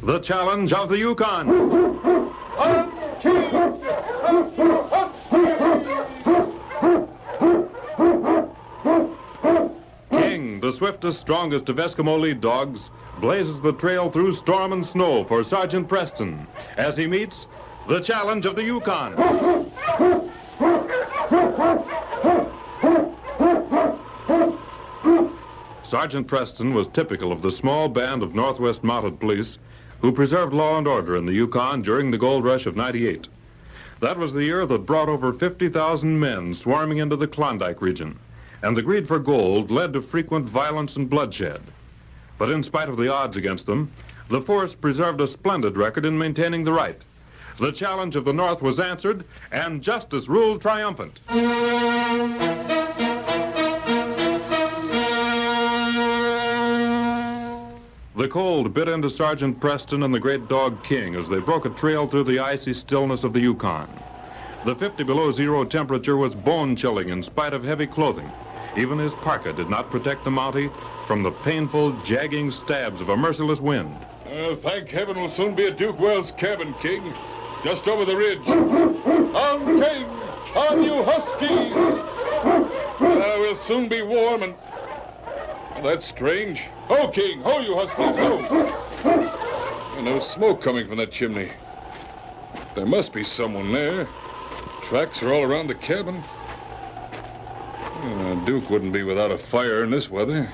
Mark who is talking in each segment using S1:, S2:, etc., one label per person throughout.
S1: The challenge of the Yukon. King, the swiftest, strongest of Eskimo lead dogs, blazes the trail through storm and snow for Sergeant Preston as he meets the challenge of the Yukon. Sergeant Preston was typical of the small band of Northwest Mounted Police who preserved law and order in the Yukon during the gold rush of '98. That was the year that brought over 50,000 men swarming into the Klondike region, and the greed for gold led to frequent violence and bloodshed. But in spite of the odds against them, the force preserved a splendid record in maintaining the right. The challenge of the North was answered, and justice ruled triumphant. The cold bit into Sergeant Preston and the great dog King as they broke a trail through the icy stillness of the Yukon. The 50 below zero temperature was bone-chilling in spite of heavy clothing. Even his parka did not protect the Mountie from the painful, jagging stabs of a merciless wind.
S2: Well, thank heaven we'll soon be at Duke Well's cabin, King. Just over the ridge. On, King! On, you huskies! We'll soon be warm and... Well, that's strange. Ho, King! Ho, you huskies! Ho! No smoke coming from that chimney. There must be someone there. Tracks are all around the cabin. Duke wouldn't be without a fire in this weather.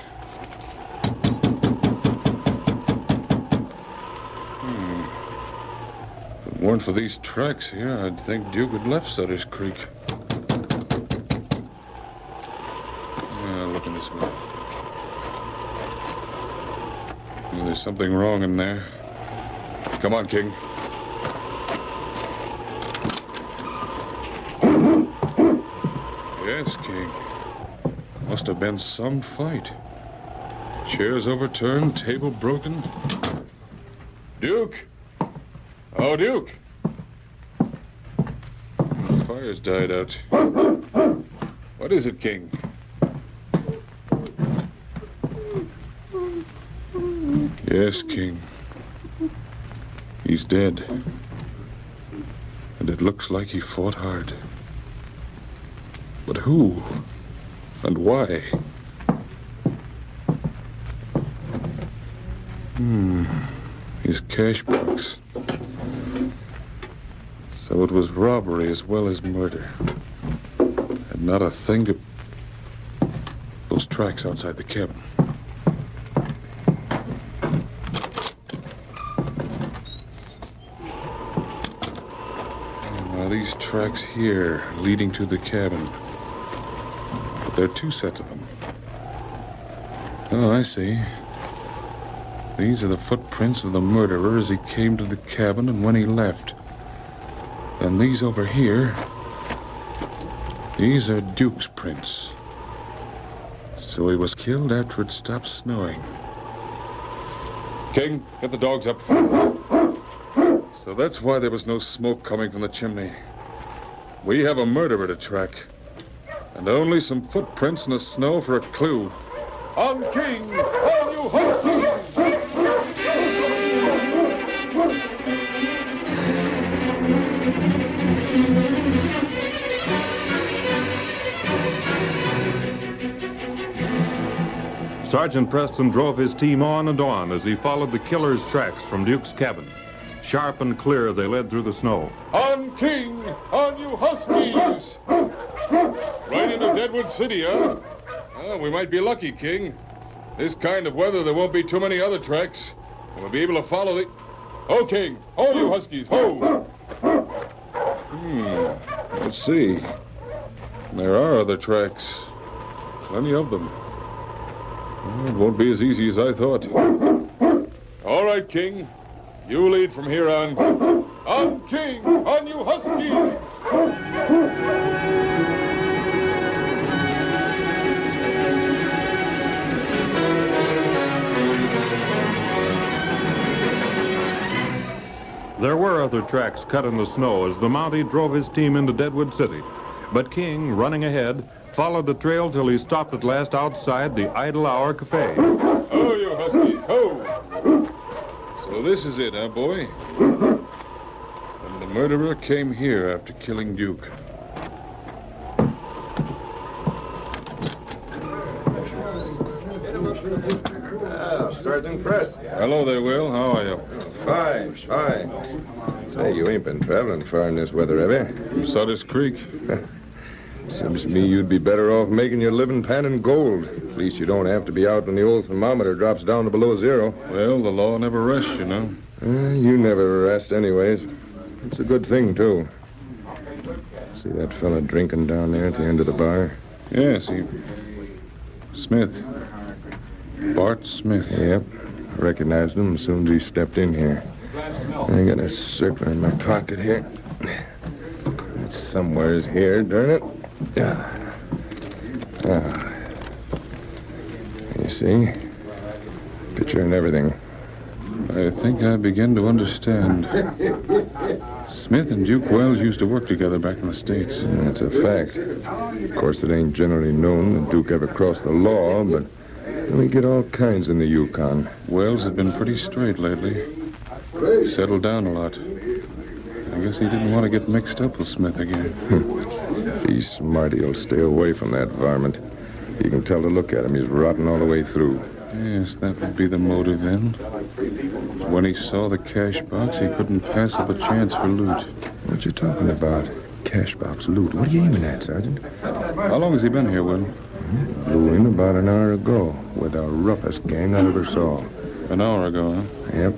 S2: If it weren't for these tracks here, I'd think Duke had left Sutter's Creek. Looking this way. There's something wrong in there. Come on, King. Yes, King. Must have been some fight. Chairs overturned, table broken. Duke! Oh, Duke! The fire's died out. What is it, King? Yes, King. He's dead. And it looks like he fought hard. But who? And why? His cash box. So it was robbery as well as murder. And not a thing to... Those tracks outside the cabin. Now these tracks here leading to the cabin. But there are two sets of them. Oh, I see. These are the footprints of the murderer as he came to the cabin and when he left. And these over here, these are Duke's prints. So he was killed after it stopped snowing. King, get the dogs up. So that's why there was no smoke coming from the chimney. We have a murderer to track. And only some footprints in the snow for a clue. On, King! On, you huskies!
S1: Sergeant Preston drove his team on and on as he followed the killer's tracks from Duke's cabin. Sharp and clear, they led through the snow.
S2: On, King! On, you huskies! Right into Deadwood City, huh? Well, we might be lucky, King. This kind of weather, there won't be too many other tracks. We'll be able to follow the... Ho, King! Ho, you huskies! Ho! Let's see. There are other tracks. Plenty of them. Well, it won't be as easy as I thought. All right, King. You lead from here on. On, King! On, you huskies!
S1: There were other tracks cut in the snow as the Mountie drove his team into Deadwood City. But King, running ahead, followed the trail till he stopped at last outside the Idle Hour Cafe.
S2: Ho, you huskies, ho! So So this is it, huh, boy? And the murderer came here after killing Duke.
S3: Sergeant Preston.
S2: Hello there, Will. How are you?
S3: Fine. Say, you ain't been traveling far in this weather, have you?
S2: From Sutter's Creek.
S3: Seems to me you'd be better off making your living panning gold. At least you don't have to be out when the old thermometer drops down to below zero.
S2: Well, the law never rests, you know.
S3: You never rest anyways. It's a good thing, too. See that fella drinking down there at the end of the bar?
S2: Yes, Smith. Bart Smith.
S3: Yep. I recognized him as soon as he stepped in here. I got a circler in my pocket here. It's somewheres here, darn it. You see? Picture and everything.
S2: I think I begin to understand. Smith and Duke Wells used to work together back in the States.
S3: That's a fact. Of course, it ain't generally known that Duke ever crossed the law, but we get all kinds in the Yukon.
S2: Wells had been pretty straight lately. Settled down a lot. I guess he didn't want to get mixed up with Smith again.
S3: If he's smart, he'll stay away from that varmint. You can tell to look at him. He's rotten all the way through.
S2: Yes, that would be the motive then. When he saw the cash box, he couldn't pass up a chance for loot.
S3: What you talking about? Cash box loot. What are you aiming at, Sergeant?
S2: How long has he been here, Will?
S3: Blew in about an hour ago with the roughest gang I ever saw.
S2: An hour ago, huh?
S3: Yep.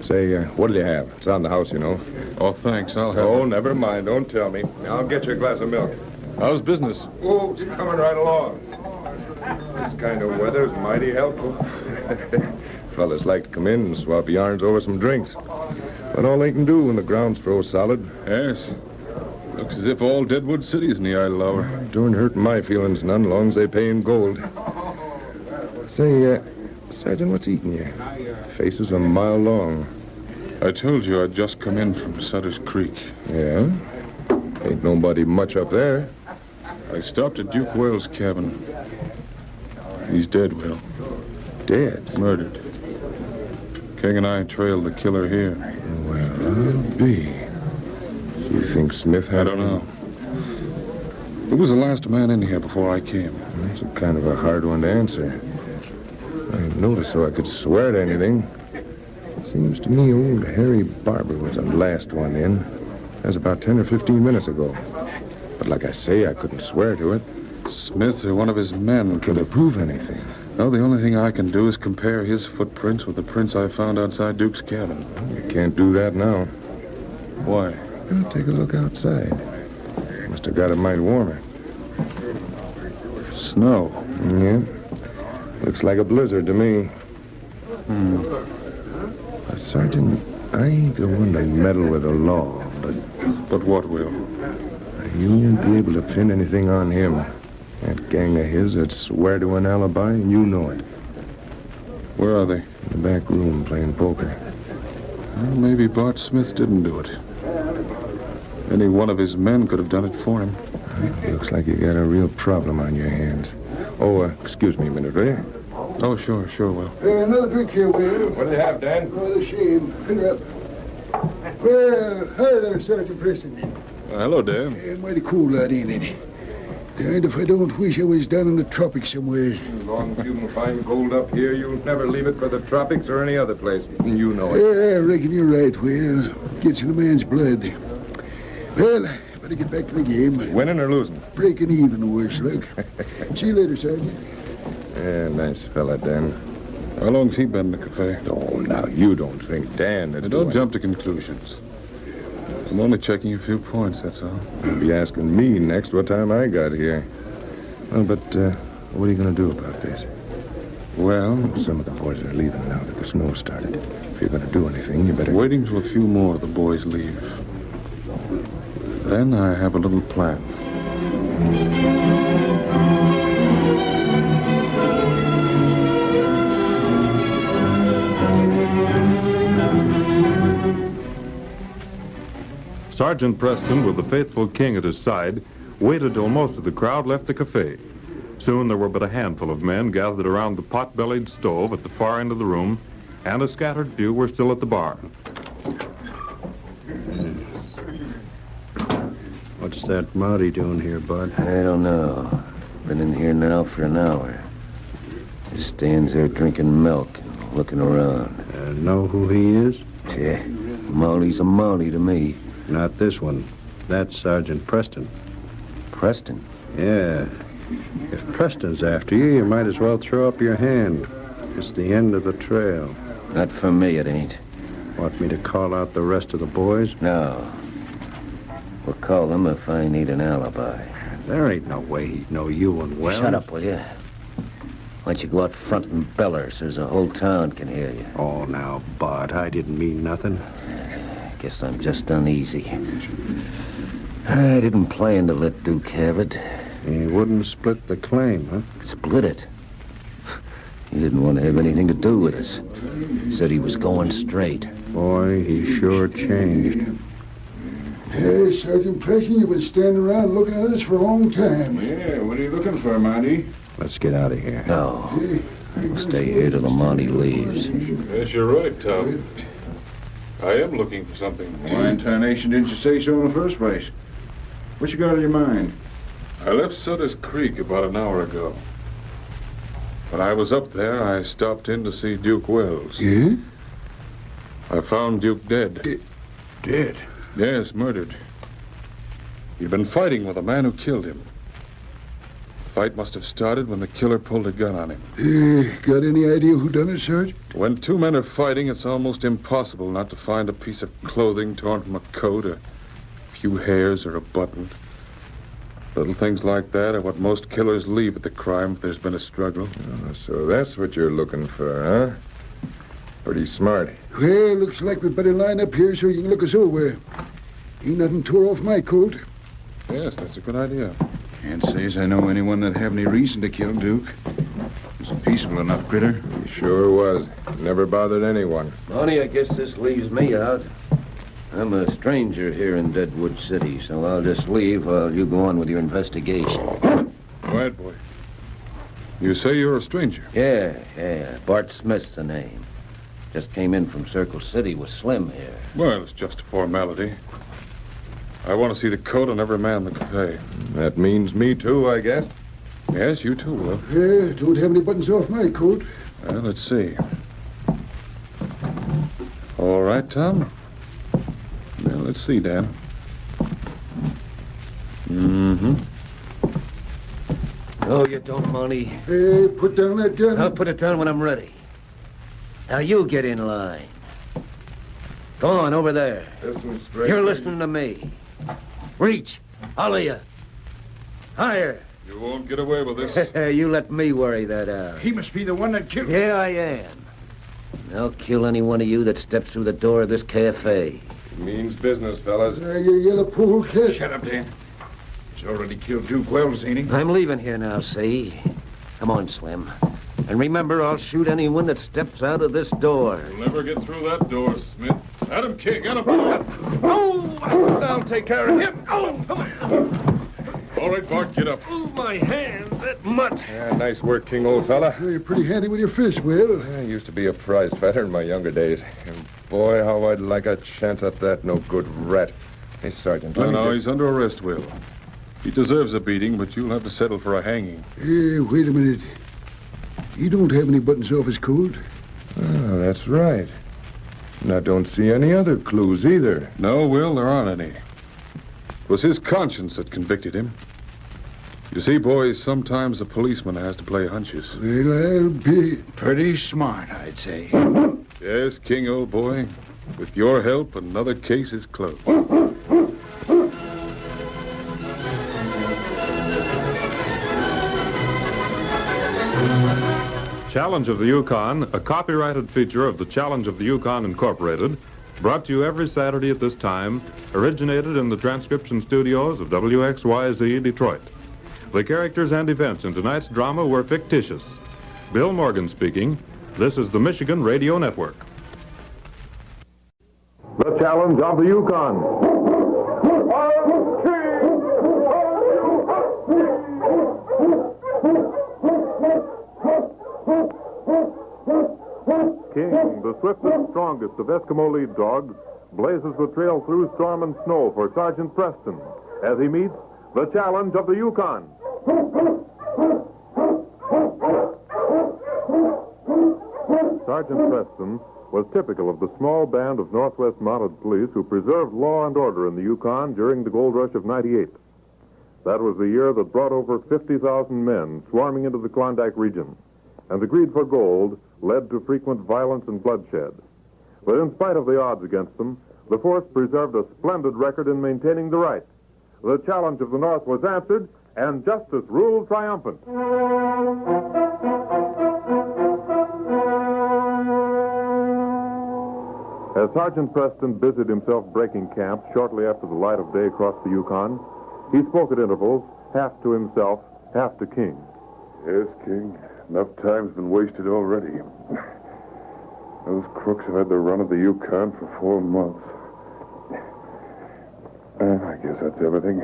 S3: Say, what'll you have? It's on the house, you know.
S2: Oh, thanks. I'll have
S3: Oh, never mind. Don't tell me. I'll get you a glass of milk.
S2: How's business?
S3: Oh, it's coming right along. This kind of weather's mighty helpful. Fellas like to come in and swap yarns over some drinks. But all they can do when the ground's froze solid.
S2: Yes. Looks as if all Deadwood City's in the idle hour.
S3: Don't hurt my feelings none, long as they pay in gold. Say, Sergeant, what's eating you? Face is a mile long.
S2: I told you I'd just come in from Sutter's Creek.
S3: Yeah? Ain't nobody much up there.
S2: I stopped at Duke Wells' cabin. He's dead, Will.
S3: Dead?
S2: Murdered. King and I trailed the killer here.
S3: Well, I'll be. You think Smith had...
S2: I don't know. Who was the last man in here before I came?
S3: That's a kind of a hard one to answer. I noticed so I could swear to anything. Seems to me old Harry Barber was the last one in. That was about 10 or 15 minutes ago. But like I say, I couldn't swear to it.
S2: Smith or one of his men
S3: Can it prove anything?
S2: No, the only thing I can do is compare his footprints with the prints I found outside Duke's cabin.
S3: You can't do that now.
S2: Why?
S3: Well, take a look outside. Must have got it mighty warmer.
S2: Snow.
S3: Yeah. Looks like a blizzard to me. Sergeant, I ain't the one to meddle with the law,
S2: But what, Will?
S3: you won't be able to pin anything on him. That gang of his that swear to an alibi, and you know it.
S2: Where are they?
S3: In the back room playing poker.
S2: Well, maybe Bart Smith didn't do it. Any one of his men could have done it for him.
S3: Looks like you got a real problem on your hands. Oh, excuse me a minute, will you?
S2: Oh, sure, Will.
S4: Another drink here, Will.
S3: What do you have, Dan?
S4: Oh, the shame. Fill her up. Well, hi there, Sergeant Preston.
S2: Hello, Dan.
S4: Mighty cool out, ain't it? Darned if I don't wish I was down in the tropics somewhere.
S3: As long as you can find gold up here, you'll never leave it for the tropics or any other place. You know it.
S4: Yeah, I reckon you're right, Will. Gets in a man's blood. Well, better get back to the game.
S3: Winning or losing?
S4: Breaking even, worse luck. See you later, Sergeant.
S3: Yeah, nice fella, Dan.
S2: How long's he been in the cafe?
S3: Oh, now, you don't think Dan...
S2: Now, don't jump to conclusions. I'm only checking a few points, that's all.
S3: You'll be asking me next what time I got here. Well, but what are you going to do about this?
S2: Well,
S3: Some of the boys are leaving now that the snow started. If you're going to do anything, you better...
S2: waiting till a few more of the boys leave. Then I have a little plan.
S1: Sergeant Preston, with the faithful King at his side, waited till most of the crowd left the cafe. Soon there were but a handful of men gathered around the pot-bellied stove at the far end of the room, and a scattered few were still at the bar.
S5: What's that Mountie doing here, Bud?
S6: I don't know. Been in here now for an hour. Just stands there drinking milk and looking around.
S5: Know who he is?
S6: Yeah, Mountie's a Mountie to me.
S5: Not this one. That's Sergeant Preston.
S6: Preston?
S5: Yeah. If Preston's after you, you might as well throw up your hand. It's the end of the trail.
S6: Not for me, it ain't.
S5: Want me to call out the rest of the boys?
S6: No. We'll call them if I need an alibi.
S5: There ain't no way he'd know you and Wells.
S6: Shut up, will you? Why don't you go out front and beller so the whole town can hear you?
S5: Oh, now, Bud, I didn't mean nothing.
S6: Guess I'm just uneasy. I didn't plan to let Duke have it.
S5: He wouldn't split the claim, huh?
S6: Split it? He didn't want to have anything to do with us. Said he was going straight.
S5: Boy, he sure changed.
S4: Hey, Sergeant Preston, you've been standing around looking at us for a long time.
S2: Yeah, what are you looking for, Mountie?
S5: Let's get out of here.
S6: No. We'll stay here till the Mountie leaves.
S2: Yes, you're right, Tom. I am looking for something.
S7: Why in tarnation didn't you say so in the first place? What you got on your mind?
S2: I left Sutter's Creek about an hour ago. When I was up there, I stopped in to see Duke Wells.
S4: Yeah?
S2: I found Duke dead.
S4: Dead?
S2: Yes, murdered. He'd been fighting with the man who killed him. The fight must have started when the killer pulled a gun on him.
S4: Got any idea who done it, Sergeant?
S2: When two men are fighting, it's almost impossible not to find a piece of clothing torn from a coat, a few hairs, or a button. Little things like that are what most killers leave at the crime if there's been a struggle.
S3: Oh, so that's what you're looking for, huh? Pretty smart.
S4: Well, looks like we better line up here so you can look us over. Ain't nothing tore off my coat.
S2: Yes, that's a good idea.
S7: Can't say as I know anyone that have any reason to kill Duke. He's a peaceful enough critter.
S3: He sure was. Never bothered anyone.
S6: Mountie, I guess this leaves me out. I'm a stranger here in Deadwood City, so I'll just leave while you go on with your investigation.
S2: Quiet, boy. You say you're a stranger?
S6: Yeah. Bart Smith's the name. Just came in from Circle City with Slim here.
S2: Well, it's just a formality. I want to see the coat on every man that can pay.
S3: That means me, too, I guess.
S2: Yes, you too will.
S4: Don't have any buttons off my coat.
S2: Well, let's see. All right, Tom. Now, let's see, Dan. Mm-hmm.
S6: No, you don't, Mountie.
S4: Hey, put down that gun.
S6: I'll put it down when I'm ready. Now, you get in line. Go on, over there.
S3: Listen straight.
S6: You're listening to me. Reach. All of you. Higher.
S2: You won't get away with this.
S6: You let me worry that out.
S7: He must be the one that killed
S6: Yeah, I am. I'll kill any one of you that steps through the door of this cafe.
S3: Means business, fellas.
S4: You yellow pool cat.
S7: Shut up, Dan. He's already killed Duke Wells, ain't he?
S6: I'm leaving here now, see? Come on, Slim. And remember, I'll shoot anyone that steps out of this door.
S2: You'll never get through that door, Smith. Adam King, get him.
S6: Oh! I'll take care of him. Oh!
S2: All right, Bart, get up.
S6: Oh, my hand, that mutt.
S3: Yeah, nice work, King, old fella.
S4: You're pretty handy with your fists, Will.
S3: I used to be a prize fighter in my younger days. And boy, how I'd like a chance at that no-good rat. Hey, Sergeant, let me
S2: No,
S3: just-
S2: he's under arrest, Will. He deserves a beating, but you'll have to settle for a hanging.
S4: Hey, wait a minute. He don't have any buttons off his coat.
S3: Oh, that's right. And I don't see any other clues either.
S2: No, Will, there aren't any. It was his conscience that convicted him. You see, boys, sometimes a policeman has to play hunches.
S4: Well, I'll be...
S7: Pretty smart, I'd say.
S2: Yes, King, old boy. With your help, another case is closed.
S1: Challenge of the Yukon, a copyrighted feature of the Challenge of the Yukon Incorporated, brought to you every Saturday at this time, originated in the transcription studios of WXYZ Detroit. The characters and events in tonight's drama were fictitious. Bill Morgan speaking. This is the Michigan Radio Network.
S8: The Challenge of the Yukon.
S1: King, the swiftest, strongest of Eskimo lead dogs, blazes the trail through storm and snow for Sergeant Preston as he meets the challenge of the Yukon. Sergeant Preston was typical of the small band of Northwest Mounted Police who preserved law and order in the Yukon during the gold rush of '98. That was the year that brought over 50,000 men swarming into the Klondike region, and the greed for gold led to frequent violence and bloodshed. But in spite of the odds against them, the force preserved a splendid record in maintaining the right. The challenge of the North was answered, and justice ruled triumphant. As Sergeant Preston busied himself breaking camp shortly after the light of day crossed the Yukon, he spoke at intervals, half to himself, half to King.
S3: Yes, King. Enough time's been wasted already. Those crooks have had the run of the Yukon for 4 months. I guess that's everything.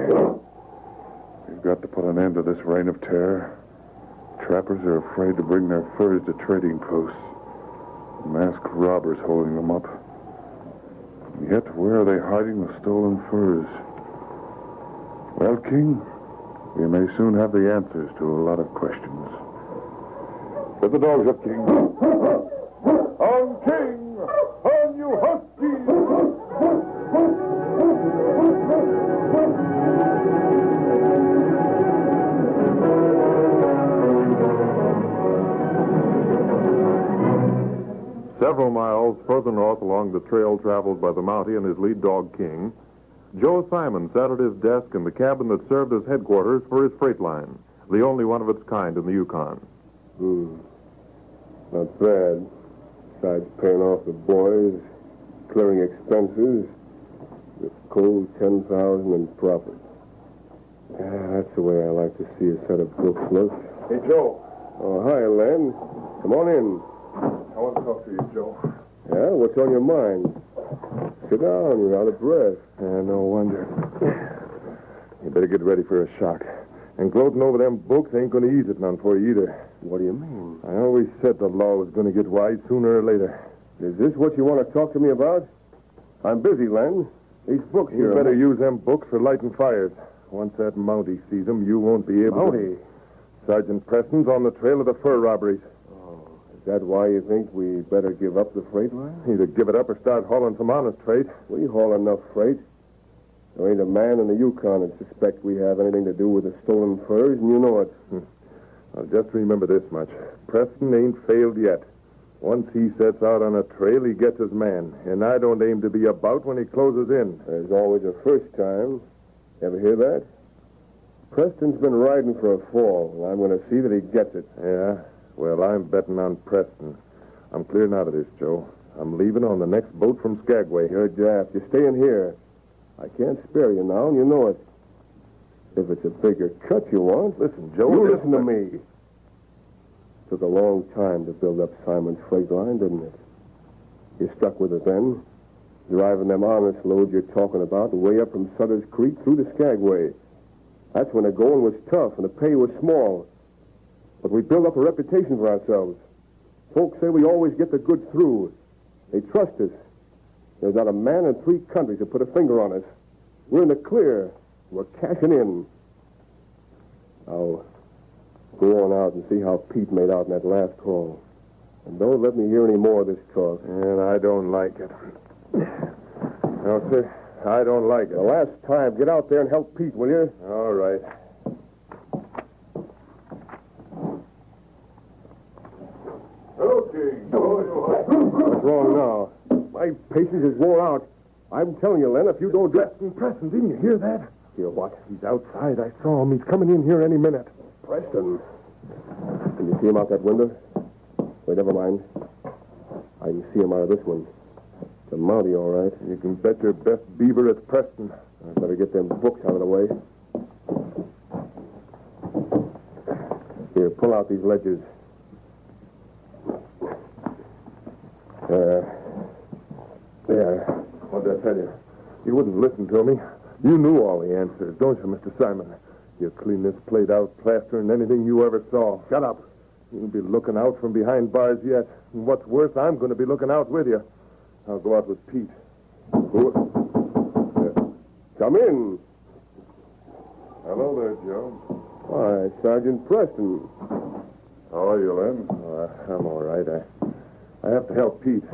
S3: We've got to put an end to this reign of terror. Trappers are afraid to bring their furs to trading posts. Masked robbers holding them up. And yet, where are they hiding the stolen furs? Well, King, we may soon have the answers to a lot of questions. Get the dogs up, King. On King! On you huskies!
S1: Several miles further north along the trail traveled by the Mountie and his lead dog, King, Joe Simon sat at his desk in the cabin that served as headquarters for his freight line, the only one of its kind in the Yukon.
S3: Not bad. Besides paying off the boys, clearing expenses, the cold 10,000 in profit. That's the way I like to see a set of books look. Hey, Joe. Oh, hi, Len. Come on in.
S9: I want to talk to you, Joe.
S3: Yeah, what's on your mind? Sit down, you're out of breath.
S9: No wonder. You better get ready for a shock. And gloating over them books ain't going to ease it none for you either.
S3: What do you mean?
S9: I always said the law was going to get wise sooner or later.
S3: Is this what you want to talk to me about? I'm busy, Len. These books
S9: You
S3: here...
S9: better use them books for lighting fires. Once that Mountie sees them, you won't be able
S3: Mountie?
S9: to... Sergeant Preston's on the trail of the fur robberies.
S3: Is that why you think we better give up the freight line?
S9: Either give it up or start hauling some honest freight.
S3: We haul enough freight. There ain't a man in the Yukon that suspects we have anything to do with the stolen furs, and you know it.
S9: Now, just remember this much. Preston ain't failed yet. Once he sets out on a trail, he gets his man. And I don't aim to be about when he closes in.
S3: There's always a first time. Ever hear that? Preston's been riding for a fall, and I'm going to see that he gets it.
S9: Yeah? Well, I'm betting on Preston. I'm clearing out of this, Joe. I'm leaving on the next boat from Skagway.
S3: You're daft. You're staying here. I can't spare you now, and you know it. If it's a bigger cut you want...
S9: Listen, Joe...
S3: You listen to me. Took a long time to build up Simon's freight line, didn't it? You stuck with it then, driving them honest loads you're talking about way up from Sutter's Creek through to Skagway. That's when the going was tough and the pay was small. But we built up a reputation for ourselves. Folks say we always get the goods through. They trust us. There's not a man in 3 countries that put a finger on us. We're in the clear. We're cashing in. Now, go on out and see how Pete made out in that last call. And don't let me hear any more of this talk.
S9: And I don't like it. No, sir. I don't like it.
S3: The last time, get out there and help Pete, will you?
S9: All right.
S3: Okay. What's wrong now? My patience is worn out. I'm telling you, Len, if you don't...
S9: Preston, didn't you hear that?
S3: Hear what?
S9: He's outside. I saw him. He's coming in here any minute.
S3: Preston. Can you see him out that window? Wait, never mind. I can see him out of this one. It's a Mountie, all right.
S9: You can bet your best beaver it's Preston.
S3: I better get them books out of the way. Here, pull out these ledgers. There.
S9: What'd I tell you? You wouldn't listen to me. You knew all the answers, don't you, Mr. Simon? You clean this plate out, plastering anything you ever saw.
S3: Shut up.
S9: You'll be looking out from behind bars yet. And what's worse, I'm going to be looking out with you. I'll go out with Pete. Come in.
S3: Hello there, Joe.
S9: Why, Sergeant Preston.
S3: How are you, Len?
S9: I'm all right. I have to help Pete.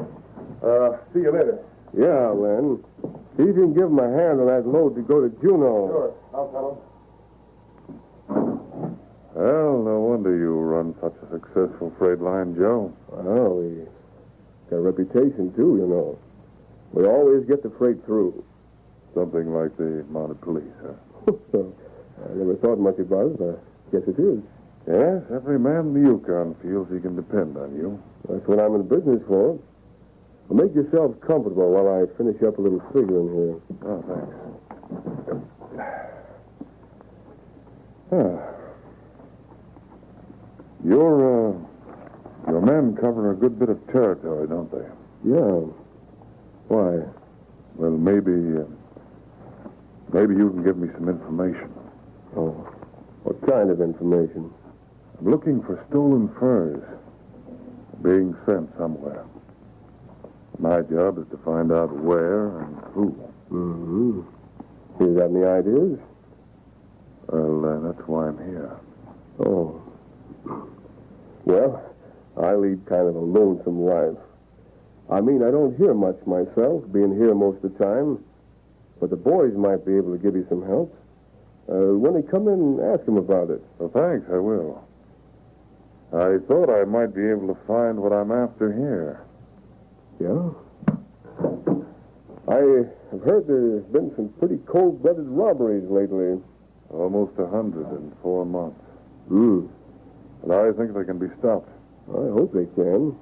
S9: See you later. Yeah, Len. See if you can give him a hand on that load to go to Juneau. Sure. I'll tell him.
S3: Well, no wonder you run such a successful freight line, Joe.
S9: Well, we got a reputation, too, you know. We always get the freight through.
S3: Something like the mounted police, huh?
S9: I never thought much about it. I guess it is.
S3: Yes, every man in the Yukon feels he can depend on you.
S9: That's what I'm in business for. Well, make yourselves comfortable while I finish up a little figuring here.
S3: Oh, thanks. Your men cover a good bit of territory, don't they?
S9: Yeah. Why?
S3: Well, maybe you can give me some information.
S9: Oh. What kind of information?
S3: I'm looking for stolen furs being sent somewhere. My job is to find out where and who.
S9: Mm-hmm. You got any ideas?
S3: Well, that's why I'm here.
S9: Oh. Well, I lead kind of a lonesome life. I mean, I don't hear much myself, being here most of the time. But the boys might be able to give you some help. When they come in, ask them about it.
S3: Well, thanks, I will. I thought I might be able to find what I'm after here.
S9: Yeah? I have heard there's been some pretty cold-blooded robberies lately.
S3: Almost 100 in 4 months.
S9: Hmm.
S3: And I think they can be stopped.
S9: I hope they can.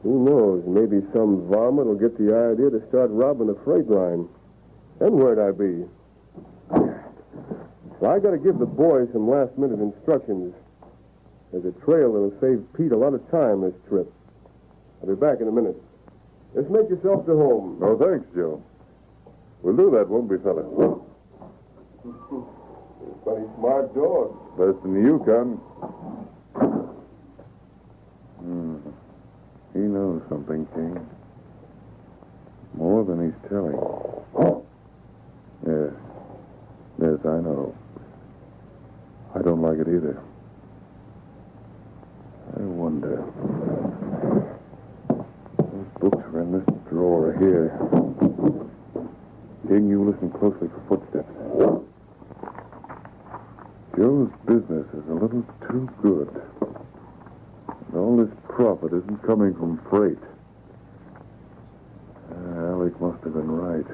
S9: Who knows? Maybe some varmint will get the idea to start robbing a freight line. Then where'd I be? Well, I got to give the boys some last-minute instructions. There's a trail that'll save Pete a lot of time this trip. I'll be back in a minute. Just make yourself to home.
S3: Oh, thanks, Joe. We'll do that, won't we, fella?
S9: Funny smart dog.
S3: Best in the Yukon. He knows something, King. More than he's telling. Yes. Yes, I know. I don't like it either. I wonder. Those books are in this drawer here. King, you listen closely for footsteps. Joe's business is a little too good. And all this profit isn't coming from freight. Alec must have been right.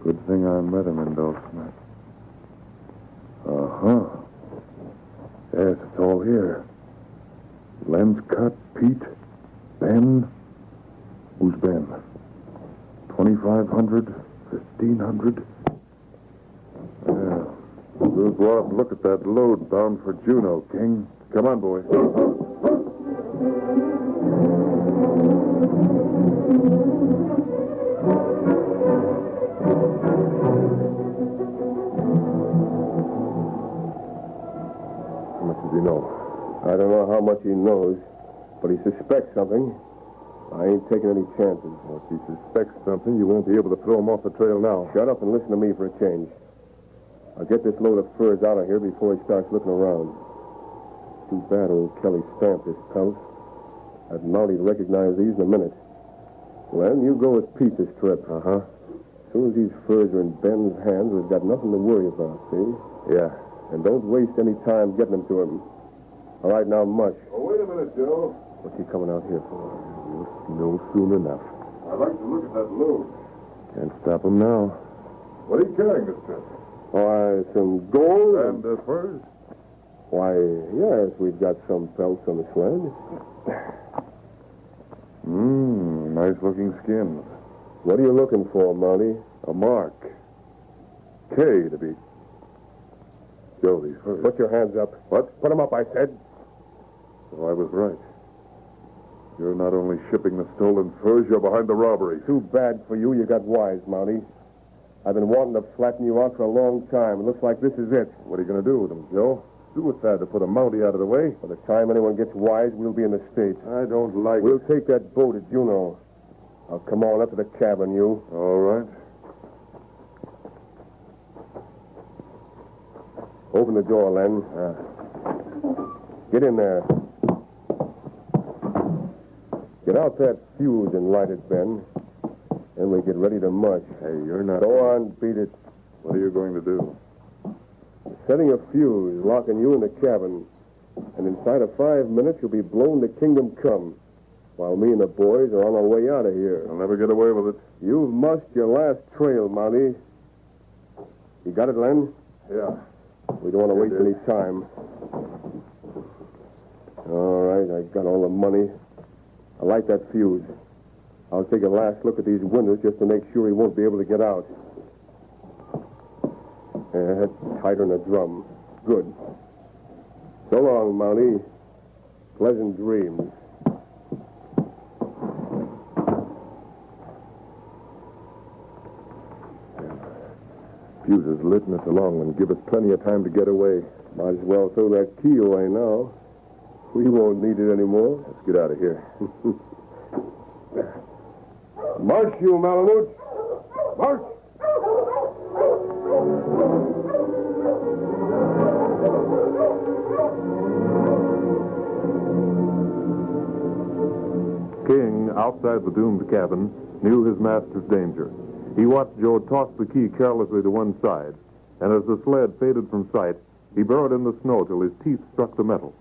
S3: Good thing I met him in Dawson. Uh-huh. Yes, it's all here. Len's cut, Pete, Ben. Who's Ben? 2,500, 1,500. Yeah. We'll go out and look at that load bound for Juneau, King. Come on, boy.
S9: How much does he know? I don't know how much he knows, but he suspects something. I ain't taking any chances.
S3: Well, if he suspects something, you won't be able to throw him off the trail now.
S9: Shut up and listen to me for a change. I'll get this load of furs out of here before he starts looking around. Too bad old Kelly stamped his pelt. I'd Molly'd recognize these in a minute. Len, you go with Pete this trip.
S3: Uh-huh.
S9: As soon as these furs are in Ben's hands, we've got nothing to worry about, see?
S3: Yeah.
S9: And don't waste any time getting them to him. All right, now, Mush.
S3: Oh, wait a minute, Joe.
S9: What's he coming out here for? You'll know soon enough.
S3: I'd like to look at that load.
S9: Can't stop him now.
S3: What are you carrying this trip?
S9: Why, some gold
S3: And furs?
S9: Why, yes, we've got some pelts on the sled.
S3: Nice-looking skins.
S9: What are you looking for, Molly?
S3: A mark. K to be. Joe, these furs.
S9: Put your hands up.
S3: What?
S9: Put them up, I said.
S3: So I was right. You're not only shipping the stolen furs, you're behind the robbery.
S9: Too bad for you. You got wise, Molly. I've been wanting to flatten you out for a long time. It looks like this is it.
S3: What are you going to do with them, Joe?
S9: suicide to put a Mountie out of the way. By the time anyone gets wise, we'll be in the States.
S8: I don't like
S9: We'll take that boat at Juneau. Now, come on up to the cabin, you.
S8: All right.
S9: Open the door, Len. Get in there. Get out that fuse and light it, Ben. Then we get ready to march.
S8: Hey, you're not...
S9: Go on, beat it.
S8: What are you going to do?
S9: Setting a fuse, locking you in the cabin. And inside of 5 minutes, you'll be blown to kingdom come. While me and the boys are on our way out of here.
S8: I'll never get away with it.
S9: You've mussed your last trail, Mountie. You got it, Len?
S8: Yeah.
S9: We don't want to waste any time. All right, I got all the money. I light that fuse. I'll take a last look at these windows just to make sure he won't be able to get out. Head tighter than a drum. Good. So long, Mountie. Pleasant dreams.
S8: Fuse is lit and it's a long one. Give us plenty of time to get away.
S9: Might as well throw that key away now. We won't need it anymore.
S8: Let's get out of here.
S9: March, you Malamute! March!
S1: King, outside the doomed cabin, knew his master's danger. He watched Joe toss the key carelessly to one side, and as the sled faded from sight, he burrowed in the snow till his teeth struck the metal.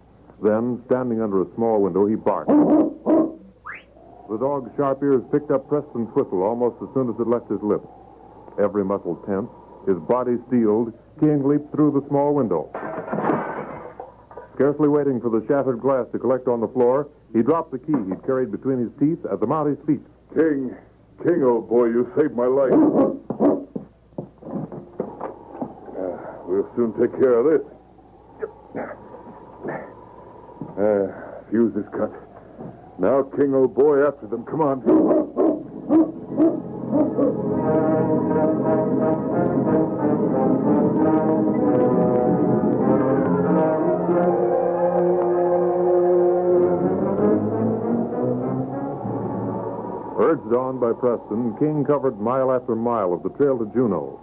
S1: Then, standing under a small window, he barked. The dog's sharp ears picked up Preston's whistle almost as soon as it left his lips. Every muscle tense, his body steeled, King leaped through the small window. Scarcely waiting for the shattered glass to collect on the floor, he dropped the key he'd carried between his teeth at the Mountie's feet.
S8: King, old boy, you saved my life. We'll soon take care of this. Fuse is cut. Now, King, old boy, after them. Come on.
S1: Urged on by Preston, King covered mile after mile of the trail to Juneau.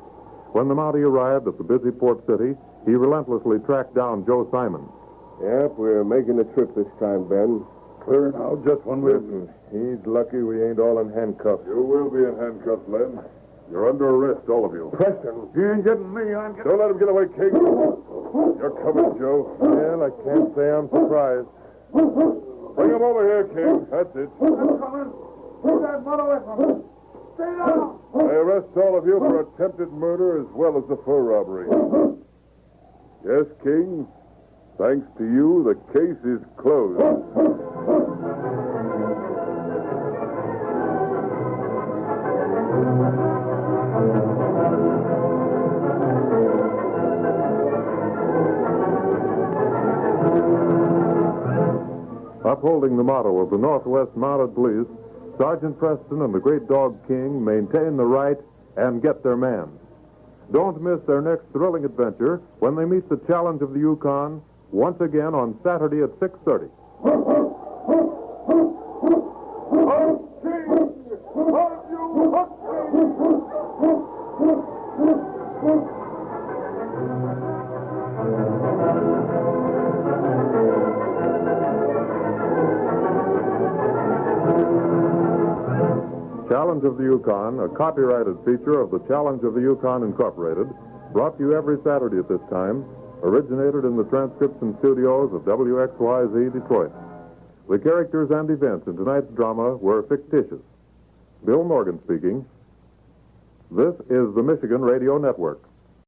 S1: When the Mountie arrived at the busy port city, he relentlessly tracked down Joe Simon.
S9: Yep, we're making the trip this time, Ben.
S8: Clear now, just one minute.
S9: Listen, he's lucky we ain't all in handcuffs.
S8: You will be in handcuffs, Len. You're under arrest, all of you.
S9: Preston!
S8: You ain't getting me. I'm getting... Don't let him get away, King. You're covered, Joe.
S9: Well, I can't say I'm surprised.
S8: Bring him over here, King. That's it.
S10: I'm coming. Keep that mud away from me. Stay down.
S8: I arrest all of you for attempted murder as well as the fur robbery. Yes, King. Thanks to you, the case is closed.
S1: Upholding the motto of the Northwest Mounted Police, Sergeant Preston and the Great Dog King maintain the right and get their man. Don't miss their next thrilling adventure when they meet the challenge of the Yukon once again on Saturday at 6:30. Challenge of the Yukon, a copyrighted feature of the Challenge of the Yukon Incorporated, brought to you every Saturday at this time, originated in the transcription studios of WXYZ Detroit. The characters and events in tonight's drama were fictitious. Bill Morgan speaking. This is the Michigan Radio Network.